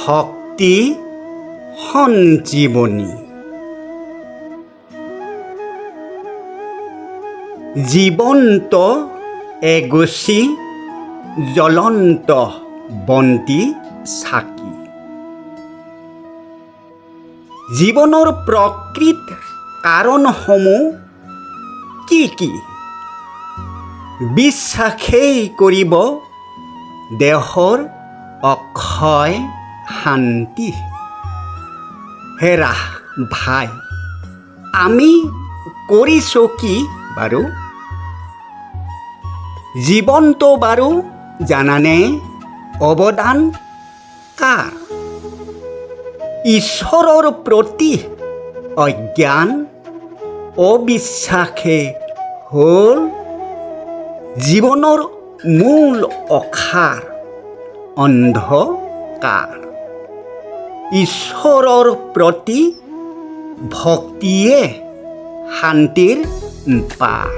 ভক্তি সঞ্জীৱনী। জীৱন্ত এগছি জ্বলন্ত বন্তি চাকি। জীৱনৰ প্ৰকৃত কাৰণসমূহ কি কি? বিশ্বাসেই কৰিব দেহৰ অক্ষয় শান্তি। হেৰা ভাই, আমি কৰিছোঁ কি বাৰু? জীৱন্ত বাৰু জানানে অৱদান কাৰ? ঈশ্বৰৰ প্ৰতি অজ্ঞান অবিশ্বাসে হ'ল জীৱনৰ মূল অসাৰ অন্ধকাৰ। ঈশ্বৰৰ প্ৰতি ভক্তিয়ে শান্তিৰ পাৰ।